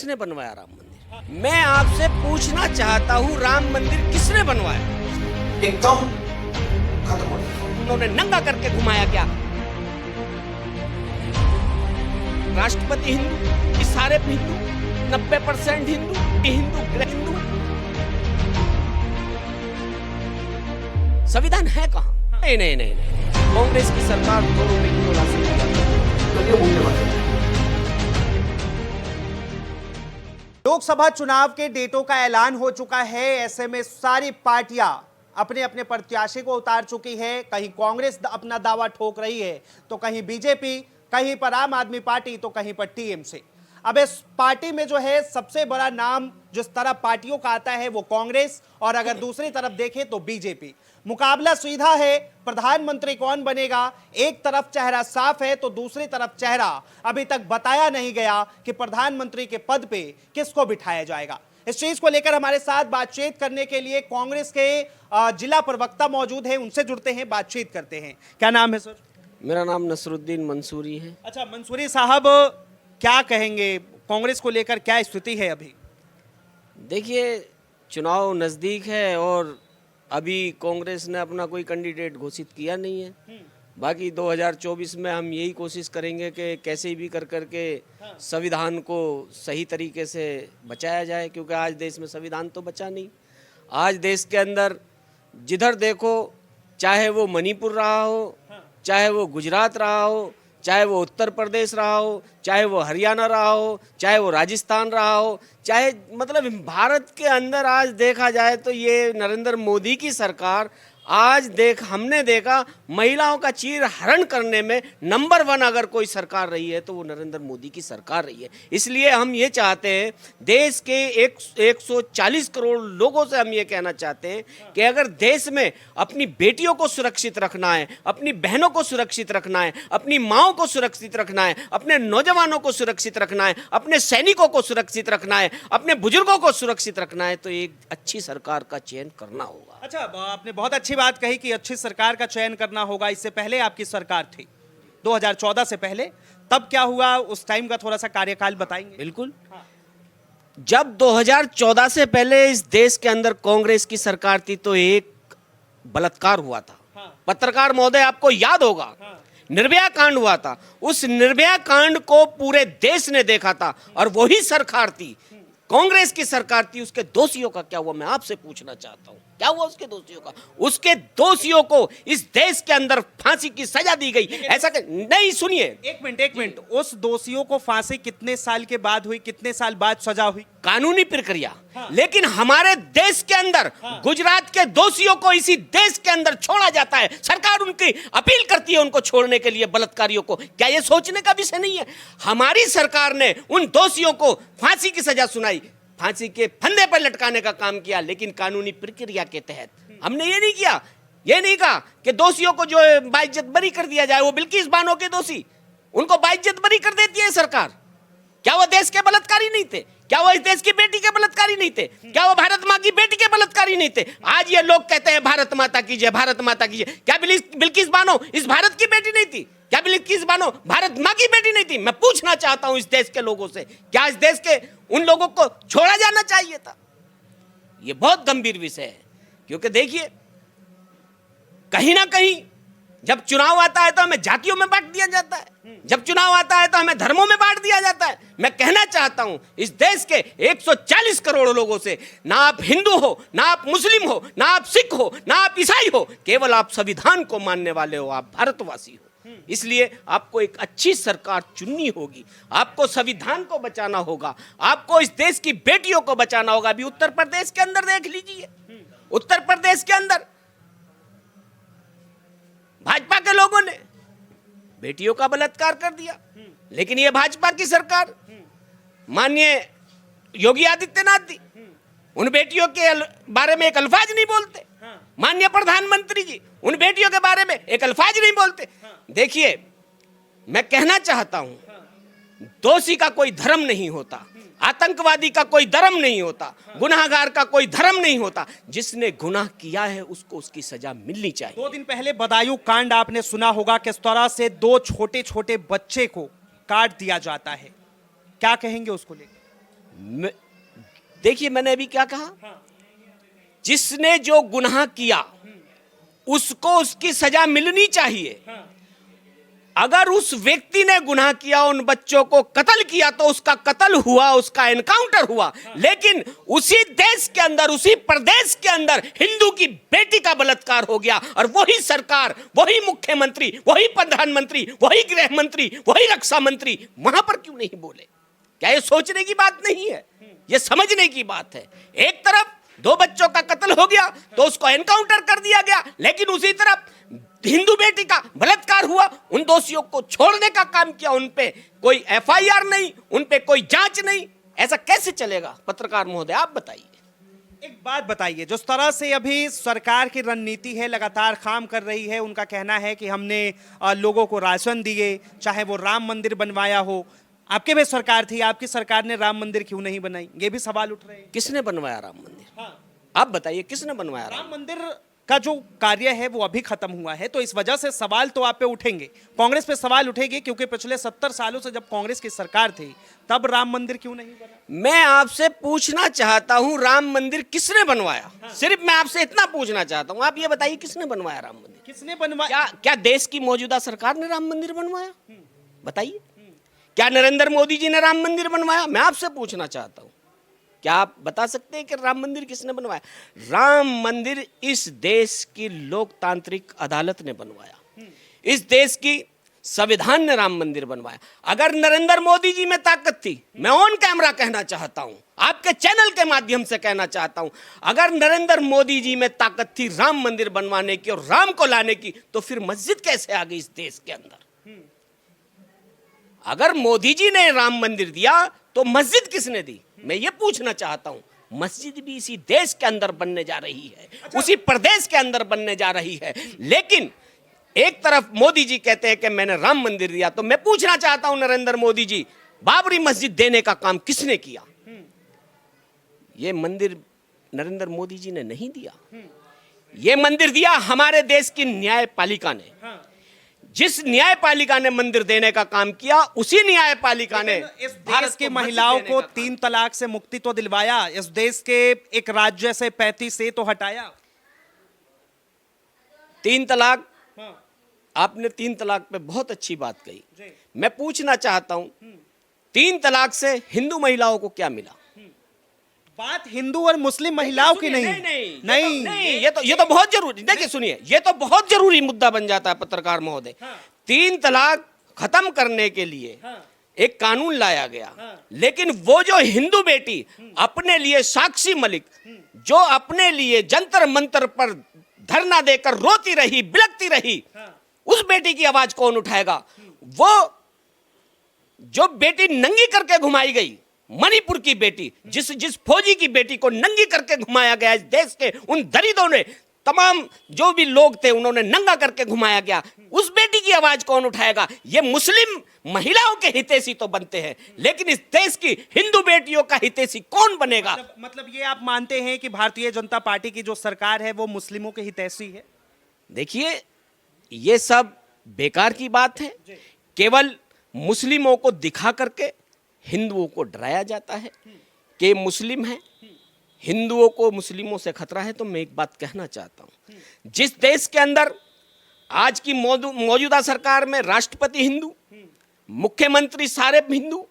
किसने बनवाया राम मंदिर? मैं आपसे पूछना चाहता हूँ, राम मंदिर किसने बनवाया? एकदम खत्म हो गया। उन्होंने नंगा करके घुमाया क्या? राष्ट्रपति हिंदू, इशारे पे हिंदू, 90% हिंदू, हिंदू। संविधान है कहाँ? नहीं। कांग्रेस की सरकार दोनों में क्यों ला सकती है? तो ये मूल्य बात है। लोकसभा चुनाव के डेटों का ऐलान हो चुका है। ऐसे में सारी पार्टियां अपने अपने प्रत्याशी को उतार चुकी है। कहीं कांग्रेस अपना दावा ठोक रही है, तो कहीं बीजेपी, कहीं पर आम आदमी पार्टी, तो कहीं पर टीएमसी। अब इस पार्टी में जो है सबसे बड़ा नाम जिस तरफ पार्टियों का आता है वो कांग्रेस, और अगर दूसरी तरफ देखें तो बीजेपी। मुकाबला सीधा है, प्रधानमंत्री कौन बनेगा। एक तरफ चेहरा साफ है तो दूसरी तरफ चेहरा अभी तक बताया नहीं गया कि प्रधानमंत्री के पद पे किसको बिठाया जाएगा। इस चीज को लेकर हमारे साथ बातचीत करने के लिए कांग्रेस के जिला प्रवक्ता मौजूद हैं, उनसे जुड़ते हैं, बातचीत करते हैं। क्या नाम है सर? मेरा नाम नसरुद्दीन मंसूरी है। अच्छा मंसूरी साहब, क्या कहेंगे कांग्रेस को लेकर, क्या स्थिति है अभी? देखिए, चुनाव नज़दीक है और अभी कांग्रेस ने अपना कोई कैंडिडेट घोषित किया नहीं है। बाकी 2024 में हम यही कोशिश करेंगे कि कैसे भी कर करके संविधान को सही तरीके से बचाया जाए, क्योंकि आज देश में संविधान तो बचा नहीं। आज देश के अंदर जिधर देखो, चाहे वो मणिपुर रहा हो, चाहे वो गुजरात रहा हो, चाहे वो उत्तर प्रदेश रहा हो, चाहे वो हरियाणा रहा हो, चाहे वो राजस्थान रहा हो, चाहे मतलब भारत के अंदर आज देखा जाए तो ये नरेंद्र मोदी की सरकार आज हमने देखा महिलाओं का चीर हरण करने में नंबर 1 अगर कोई सरकार रही है तो वो नरेंद्र मोदी की सरकार रही है। इसलिए हम ये चाहते हैं, देश के 140 करोड़ लोगों से हम ये कहना चाहते हैं कि अगर देश में अपनी बेटियों को सुरक्षित रखना है, अपनी बहनों को सुरक्षित रखना है, अपनी माँओं को सुरक्षित रखना है, अपने नौजवानों को सुरक्षित रखना है, अपने सैनिकों को सुरक्षित रखना है, अपने बुजुर्गों को सुरक्षित रखना है, तो एक अच्छी सरकार का चयन करना होगा। अच्छा, आपने बहुत अच्छी बात कही कि अच्छी सरकार का चयन करना होगा। इससे पहले आपकी सरकार थी 2014 से पहले, तब क्या हुआ उस टाइम का थोड़ा सा कार्यकाल बताएंगे? बिल्कुल। जब 2014 से पहले इस देश के अंदर कांग्रेस की सरकार थी तो एक बलात्कार हुआ था। पत्रकार महोदय आपको याद होगा, निर्भया कांड हुआ था। उस निर्भया कांड को पूरे देश ने देखा था और वही सरकार थी, कांग्रेस की सरकार थी। उसके दोषियों का क्या हुआ, मैं आपसे पूछना चाहता हूं, क्या हुआ उसके दोषियों का? उसके दोषियों को इस देश के अंदर फांसी की सजा दी गई। ऐसा नहीं, सुनिए एक मिनट, उस दोषियों को फांसी कितने साल के बाद हुई, कितने साल बाद सजा हुई? कानूनी प्रक्रिया। लेकिन हमारे देश के अंदर गुजरात के दोषियों को इसी देश के अंदर छोड़ा जाता है। सरकार उनकी अपील करती है उनको छोड़ने के लिए, बलात्कारियों को। क्या यह सोचने का विषय नहीं है? हमारी सरकार ने उन दोषियों को फांसी की सजा सुनाई, फांसी के फंदे पर लटकाने का काम किया, लेकिन कानूनी प्रक्रिया के तहत। हमने ये नहीं किया, ये नहीं कहा कि दोषियों को जो बाइज्जत बरी कर दिया जाए। वो बिल्किस बानो के दोषी, उनको बाइज्जत बरी कर देती है सरकार। क्या वो देश के बलात्कारी नहीं थे? क्या वो इस देश की बेटी के बलात्कारी नहीं थे? क्या वो भारत माँ की बेटी के बलात्कारी नहीं थे? आज ये लोग कहते हैं भारत माता की जय, भारत माता की जय। क्या बिल्किस बानो इस भारत की बेटी नहीं थी? क्या बिल्किस बानो भारत माँ की बेटी नहीं थी? मैं पूछना चाहता हूं इस देश के लोगों से, क्या इस देश के उन लोगों को छोड़ा जाना चाहिए था? ये बहुत गंभीर विषय है, क्योंकि देखिए, कहीं ना कहीं जब चुनाव आता है तो हमें जातियों में बांट दिया जाता है, जब चुनाव आता है तो हमें धर्मों में बांट दिया जाता है। मैं कहना चाहता हूं इस देश के 140 करोड़ लोगों से, ना आप हिंदू हो, ना आप मुस्लिम हो, ना आप सिख हो, ना आप ईसाई हो, केवल आप संविधान को मानने वाले हो, आप भारतवासी हो। इसलिए आपको एक अच्छी सरकार चुननी होगी, आपको संविधान को बचाना होगा, आपको इस देश की बेटियों को बचाना होगा। अभी उत्तर प्रदेश के अंदर देख लीजिए, उत्तर प्रदेश के अंदर भाजपा के लोगों ने बेटियों का बलात्कार कर दिया, लेकिन ये भाजपा की सरकार, माननीय योगी आदित्यनाथ जी, उन बेटियों के बारे में एक अल्फाज नहीं बोलते। माननीय प्रधानमंत्री जी उन बेटियों के बारे में एक अल्फाज नहीं बोलते। देखिए, मैं कहना चाहता हूं, दोषी का कोई धर्म नहीं होता, आतंकवादी का कोई धर्म नहीं होता, गुनाहगार का कोई धर्म नहीं होता। जिसने गुनाह किया है उसको उसकी सजा मिलनी चाहिए। 2 दिन पहले बदायूं कांड आपने सुना होगा, किस तरह से 2 छोटे छोटे बच्चे को काट दिया जाता है। क्या कहेंगे उसको लेकर? देखिए मैंने अभी क्या कहा, जिसने जो गुनाह किया उसको उसकी सजा मिलनी चाहिए। अगर उस व्यक्ति ने गुनाह किया, उन बच्चों को कत्ल किया, तो उसका कत्ल हुआ, उसका एनकाउंटर हुआ। लेकिन उसी देश के अंदर, उसी प्रदेश के अंदर हिंदू की बेटी का बलात्कार हो गया, और वही सरकार, वही मुख्यमंत्री, वही प्रधानमंत्री, वही गृह मंत्री, वही रक्षा मंत्री वहां पर क्यों नहीं बोले? क्या ये सोचने की बात नहीं है? ये समझने की बात है। एक तरफ 2 बच्चों का कत्ल हो गया तो उसको एनकाउंटर कर दिया गया, लेकिन उसी तरफ हिंदू बेटी का बलात्कार हुआ, उन दोषियों को छोड़ने का काम किया, उन पे कोई एफआईआर नहीं, उन पे कोई जांच नहीं। ऐसा कैसे चलेगा? पत्रकार महोदय आप बताइए। एक बात बताइए, जिस तरह से अभी सरकार की रणनीति है, लगातार काम कर रही है, उनका कहना है कि हमने लोगों को राशन दिए, चाहे वो राम मंदिर बनवाया हो। आपके भी सरकार थी, आपकी सरकार ने राम मंदिर क्यों नहीं बनाई? ये भी सवाल उठ रहे हैं। किसने बनवाया राम मंदिर? हाँ। आप बताइए किसने बनवाया राम मंदिर का जो कार्य है वो अभी खत्म हुआ है, तो इस वजह से सवाल तो आप पे उठेंगे, कांग्रेस पे सवाल उठेगी, क्योंकि पिछले 70 सालों से जब कांग्रेस की सरकार थी तब राम मंदिर क्यों नहीं बना? मैं आपसे पूछना चाहता हूं, राम मंदिर किसने बनवाया? सिर्फ मैं आपसे इतना पूछना चाहता हूं, आप ये बताइए किसने बनवाया राम मंदिर? किसने बनवाया? क्या देश की मौजूदा सरकार ने राम मंदिर बनवाया? बताइए। क्या नरेंद्र मोदी जी ने राम मंदिर बनवाया? मैं आपसे पूछना चाहता हूं, क्या आप बता सकते हैं कि राम मंदिर किसने बनवाया? राम मंदिर इस देश की लोकतांत्रिक अदालत ने बनवाया, इस देश की संविधान ने राम मंदिर बनवाया। अगर नरेंद्र मोदी जी में ताकत थी, मैं ऑन कैमरा कहना चाहता हूं, आपके चैनल के माध्यम से कहना चाहता हूं, अगर नरेंद्र मोदी जी में ताकत थी राम मंदिर बनवाने की और राम को लाने की, तो फिर मस्जिद कैसे आ गई इस देश के अंदर? अगर मोदी जी ने राम मंदिर दिया तो मस्जिद किसने दी? मैं ये पूछना चाहता हूं। मस्जिद भी इसी देश के अंदर बनने जा रही है, उसी प्रदेश के अंदर बनने जा रही है। लेकिन एक तरफ मोदी जी कहते हैं कि मैंने राम मंदिर दिया, तो मैं पूछना चाहता हूं नरेंद्र मोदी जी, बाबरी मस्जिद देने का काम किसने किया? ये मंदिर नरेंद्र मोदी जी ने नहीं दिया, ये मंदिर दिया हमारे देश की न्यायपालिका ने। जिस न्यायपालिका ने मंदिर देने का काम किया, उसी न्यायपालिका ने इस देश की महिलाओं को 3 तलाक से मुक्ति तो दिलवाया, इस देश के एक राज्य से 35 से तो हटाया। 3 तलाक, आपने 3 तलाक पे बहुत अच्छी बात कही। मैं पूछना चाहता हूं, 3 तलाक से हिंदू महिलाओं को क्या मिला? बात हिंदू और मुस्लिम महिलाओं की नहीं, नहीं, ये तो बहुत जरूरी, देखिए सुनिए, ये तो बहुत जरूरी मुद्दा बन जाता है पत्रकार महोदय। 3 तलाक खत्म करने के लिए एक कानून लाया गया, लेकिन वो जो हिंदू बेटी अपने लिए, साक्षी मलिक जो अपने लिए जंतर मंतर पर धरना देकर रोती रही, बिलखती रही, उस बेटी की आवाज कौन उठाएगा? वो जो बेटी नंगी करके घुमाई गई, मणिपुर की बेटी, जिस फौजी की बेटी को नंगी करके घुमाया गया, इस देश के उन दरिद्रों ने, तमाम जो भी लोग थे उन्होंने नंगा करके घुमाया गया, उस बेटी की आवाज कौन उठाएगा? ये मुस्लिम महिलाओं के हितैषी तो बनते हैं, लेकिन इस देश की हिंदू बेटियों का हितैषी कौन बनेगा? मतलब ये आप मानते हैं कि भारतीय जनता पार्टी की जो सरकार है वो मुस्लिमों के हितैषी है? देखिए, ये सब बेकार की बात है। केवल मुस्लिमों को दिखा करके हिंदुओं को डराया जाता है कि मुस्लिम है, हिंदुओं को मुस्लिमों से खतरा है। तो मैं एक बात कहना चाहता हूं, जिस देश के अंदर आज की मौजूदा सरकार में राष्ट्रपति हिंदू, मुख्यमंत्री सारे हिंदू,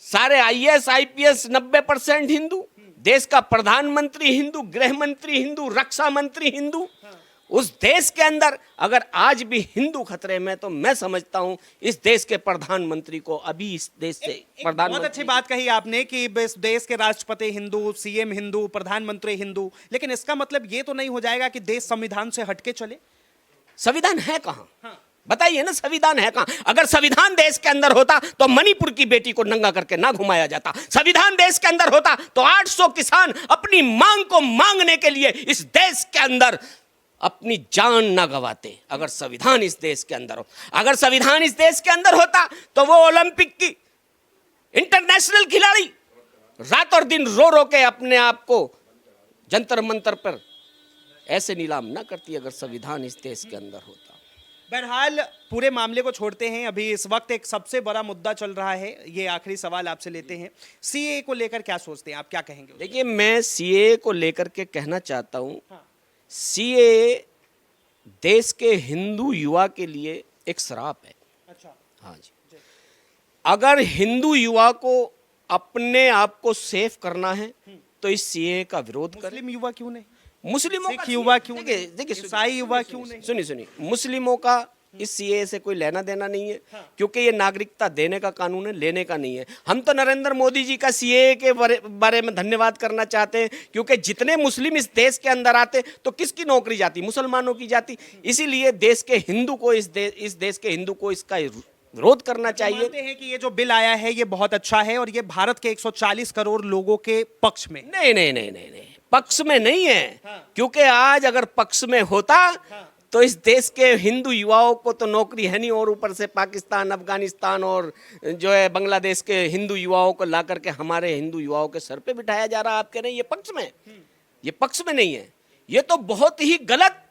सारे आईएएस आईपीएस 90% हिंदू, देश का प्रधानमंत्री हिंदू, गृह मंत्री हिंदू, रक्षा मंत्री हिंदू, उस देश के अंदर अगर आज भी हिंदू खतरे में, तो मैं समझता हूं इस देश के प्रधानमंत्री को अभी इस देश से प्रधानमंत्री। बहुत अच्छी बात कही आपने कि इस देश के राष्ट्रपति हिंदू, सीएम हिंदू, प्रधानमंत्री हिंदू, लेकिन इसका मतलब ये तो नहीं हो जाएगा कि देश संविधान से हटके चले? संविधान है कहां? बताइए ना, संविधान है कहां? अगर संविधान देश के अंदर होता तो मणिपुर की बेटी को नंगा करके ना घुमाया जाता। संविधान देश के अंदर होता तो 800 किसान अपनी मांग को मांगने के लिए इस देश के अंदर अपनी जान ना गवाते। अगर संविधान इस देश के अंदर हो, अगर संविधान इस देश के अंदर होता तो वो ओलंपिक की इंटरनेशनल खिलाड़ी रात और दिन रो रो के अपने आप को जंतर मंतर पर ऐसे नीलाम ना करती। अगर संविधान इस देश के अंदर होता। बहरहाल पूरे मामले को छोड़ते हैं, अभी इस वक्त एक सबसे बड़ा मुद्दा चल रहा है, ये आखिरी सवाल आपसे लेते हैं, सीए को लेकर क्या सोचते हैं आप, क्या कहेंगे? देखिए, मैं सीए को लेकर के कहना चाहता हूं, सीए देश के हिंदू युवा के लिए एक श्राप है। अच्छा, हाँ जी। अगर हिंदू युवा को अपने आप को सेफ करना है तो इस सीए का विरोध करें। मुस्लिम युवा क्यों नहीं? मुस्लिमों सिख का युवा क्यों देखिए नहीं? देखिए ईसाई युवा क्यों नहीं? सुनिए, मुस्लिमों का इस सीए से कोई लेना देना नहीं है, क्योंकि ये नागरिकता देने का कानून है, लेने का नहीं है। हम तो नरेंद्र मोदी जी का सीए के बारे में धन्यवाद करना चाहते हैं, क्योंकि जितने मुस्लिम इस देश के अंदर आते तो किसकी नौकरी जाती? मुसलमानों की जाती। इसीलिए देश के हिंदू को इस देश के हिंदू को इसका विरोध करना चाहिए। मानते हैं कि ये जो बिल आया है ये बहुत अच्छा है और ये भारत के 140 करोड़ लोगों के पक्ष में? नहीं नहीं नहीं नहीं नहीं, पक्ष में नहीं है। क्योंकि आज अगर पक्ष में होता तो इस देश के हिंदू युवाओं को तो नौकरी है नहीं, और ऊपर से पाकिस्तान, अफगानिस्तान और जो है बांग्लादेश के हिंदू युवाओं को ला करके हमारे हिंदू युवाओं के सर पे बिठाया जा रहा है। आप कह रहे हैं ये पक्ष में? ये पक्ष में नहीं है, ये तो बहुत ही गलत,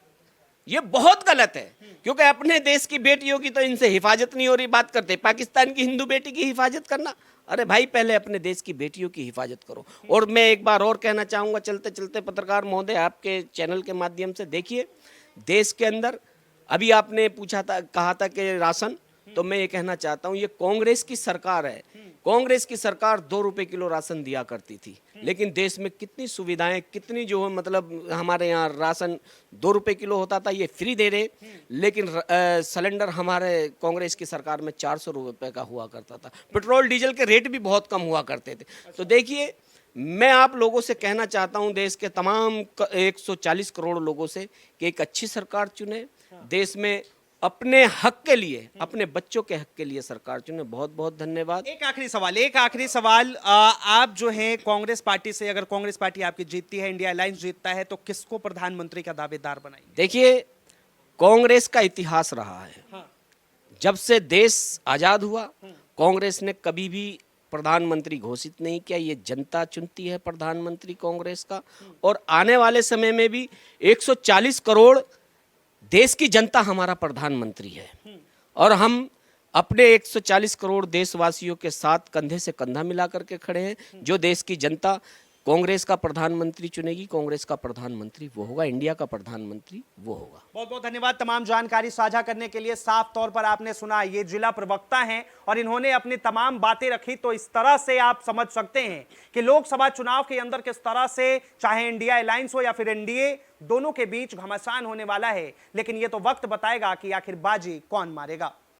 ये बहुत गलत है। क्योंकि अपने देश की बेटियों की तो इनसे हिफाजत नहीं हो रही। बात करते पाकिस्तान की हिंदू बेटी की हिफाजत करना, अरे भाई पहले अपने देश की बेटियों की हिफाजत करो। और मैं एक बार और कहना चाहूँगा, चलते चलते पत्रकार महोदय, आपके चैनल के माध्यम से देखिए, देश के अंदर अभी आपने पूछा था, कहा था कि राशन, तो मैं ये कहना चाहता हूँ, ये कांग्रेस की सरकार है। कांग्रेस की सरकार 2 रुपए किलो राशन दिया करती थी, लेकिन देश में कितनी सुविधाएं, कितनी जो है मतलब हमारे यहाँ राशन 2 रुपए किलो होता था, ये फ्री दे रहे। लेकिन सिलेंडर हमारे कांग्रेस की सरकार में 400 रुपए का हुआ करता था। पेट्रोल डीजल के रेट भी बहुत कम हुआ करते थे। तो देखिए, मैं आप लोगों से कहना चाहता हूं, देश के तमाम 140 करोड़ लोगों से, कि एक अच्छी सरकार चुने, देश में अपने हक के लिए, अपने बच्चों के हक के लिए सरकार चुने। बहुत बहुत धन्यवाद। एक आखिरी सवाल, आप जो है कांग्रेस पार्टी से, अगर कांग्रेस पार्टी आपकी जीतती है, इंडिया अलायंस जीतता है, तो किसको प्रधानमंत्री का दावेदार बनाएंगे? देखिए, कांग्रेस का इतिहास रहा है, जब से देश आजाद हुआ कांग्रेस ने कभी भी प्रधानमंत्री घोषित नहीं किया। ये जनता चुनती है प्रधानमंत्री कांग्रेस का, और आने वाले समय में भी 140 करोड़ देश की जनता हमारा प्रधानमंत्री है, और हम अपने 140 करोड़ देशवासियों के साथ कंधे से कंधा मिला करके खड़े हैं। जो देश की जनता कांग्रेस का प्रधानमंत्री चुनेगी, कांग्रेस का प्रधानमंत्री वो होगा, इंडिया का प्रधानमंत्री वो होगा। बहुत बहुत धन्यवाद तमाम जानकारी साझा करने के लिए। साफ तौर पर आपने सुना, ये जिला प्रवक्ता हैं और इन्होंने अपनी तमाम बातें रखी, तो इस तरह से आप समझ सकते हैं कि लोकसभा चुनाव के अंदर किस तरह से, चाहे इंडिया अलायंस हो या फिर एनडीए, दोनों के बीच घमासान होने वाला है। लेकिन ये तो वक्त बताएगा कि आखिर बाजी कौन मारेगा।